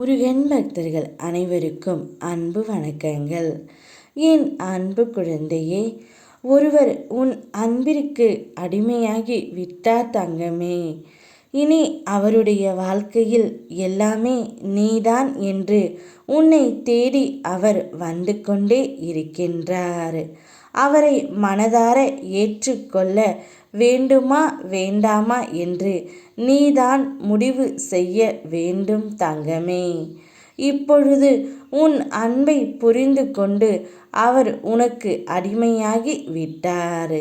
முருகன் பக்தர்கள் அனைவருக்கும் அன்பு வணக்கங்கள். என் அன்பு குழந்தையே, ஒருவர் உன் அன்பிற்கு அடிமையாகி விட்டார் தங்கமே. இனி அவருடைய வாழ்க்கையில் எல்லாமே நீதான் என்று உன்னை தேடி அவர் வந்து கொண்டே இருக்கின்றார். அவரை மனதார ஏற்றுக்கொள்ள வேண்டுமா வேண்டாமா என்று நீதான் முடிவு செய்ய வேண்டும் தங்கமே. இப்பொழுது உன் அன்பை புரிந்து கொண்டு அவர் உனக்கு அடிமையாகி விட்டார்.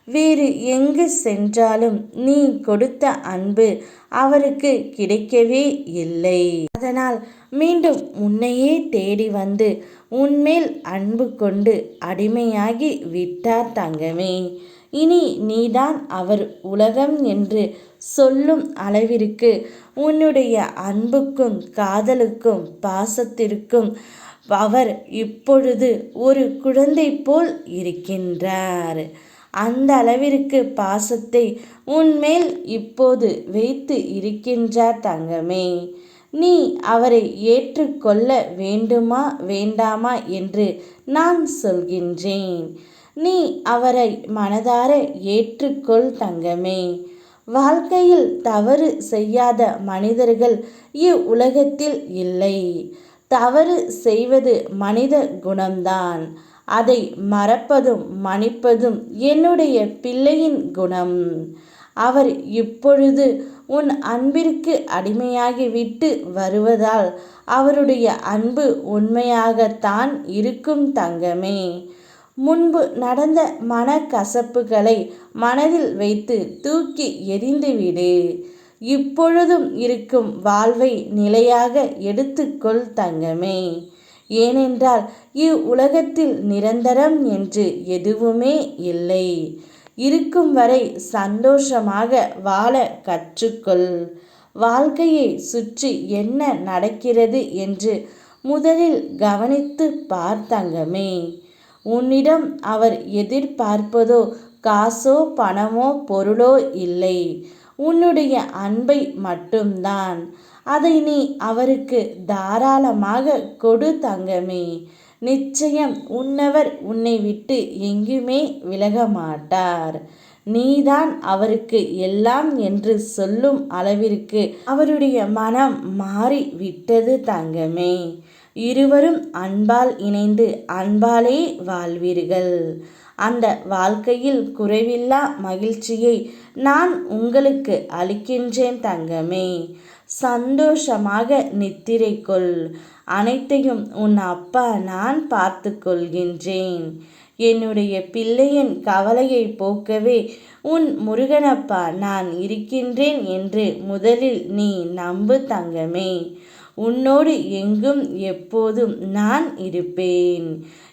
வேறு எங்கு சென்றாலும் நீ கொடுத்த அன்பு அவருக்கு கிடைக்கவே இல்லை. அதனால் மீண்டும் உன்னையே தேடி வந்து உன்மேல் அன்பு கொண்டு அடிமையாகி விட்டார் தங்கமே. இனி நீதான் அவர் உலகம் என்று சொல்லும் அளவிற்கு உன்னுடைய அன்புக்கும் காதலுக்கும் பாசத்திற்கும் அவர் இப்பொழுது ஒரு குழந்தை போல் இருக்கின்றார். அந்த அளவிற்கு பாசத்தை உன்மேல் இப்போது வைத்து இருக்கின்றார் தங்கமே. நீ அவரை ஏற்றுக்கொள்ள வேண்டுமா வேண்டாமா என்று நான் சொல்கின்றேன். நீ அவரை மனதார ஏற்றுக்கொள் தங்கமே. வாழ்க்கையில் தவறு செய்யாத மனிதர்கள் இவ்வுலகத்தில் இல்லை. தவறு செய்வது மனித குணம்தான். அதை மறப்பதும் மன்னிப்பதும் என்னுடைய பிள்ளையின் குணம். அவர் இப்பொழுது உன் அன்பிற்கு அடிமையாகி விட்டு வருவதால் அவருடைய அன்பு உண்மையாகத்தான் இருக்கும் தங்கமே. முன்பு நடந்த மனக்கசப்புகளை மனதில் வைத்து தூக்கி எறிந்துவிடு. இப்பொழுதும் இருக்கும் வாழ்வை நிலையாக எடுத்துக்கொள் தங்கமே. ஏனென்றால் இவ்வுலகத்தில் நிரந்தரம் என்று எதுவுமே இல்லை. இருக்கும் வரை சந்தோஷமாக வாழ கற்றுக்கொள். வாழ்க்கையை சுற்றி என்ன நடக்கிறது என்று முதலில் கவனித்து பார் தங்கமே. உன்னிடம் அவர் எதிர்பார்ப்பதோ காசோ பணமோ பொருளோ இல்லை, உன்னுடைய அன்பை மட்டும்தான். அதை நீ அவருக்கு தாராளமாக கொடு தங்கமே. நிச்சயம் உன்னவர் உன்னை விட்டு எங்குமே விலக மாட்டார். நீதான் அவருக்கு எல்லாம் என்று சொல்லும் அளவிற்கு அவருடைய மனம் மாறி விட்டது தங்கமே. இருவரும் அன்பால் இணைந்து அன்பாலே வாழ்வீர்கள். அந்த வாழ்க்கையில் குறைவில்லா மகிழ்ச்சியை நான் உங்களுக்கு அளிக்கின்றேன் தங்கமே. சந்தோஷமாக நித்திரை கொள். அனைத்தையும் உன் அப்பா நான் பார்த்து கொள்கின்றேன். என்னுடைய பிள்ளையின் கவலையை போக்கவே உன் முருகனப்பா நான் இருக்கின்றேன் என்று முதலில் நீ நம்பு தங்கமே. உன்னோடு எங்கும் எப்போதும் நான் இருப்பேன்.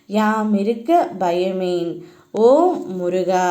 யாம் இருக்க பயமேன். ஓம் முருகா.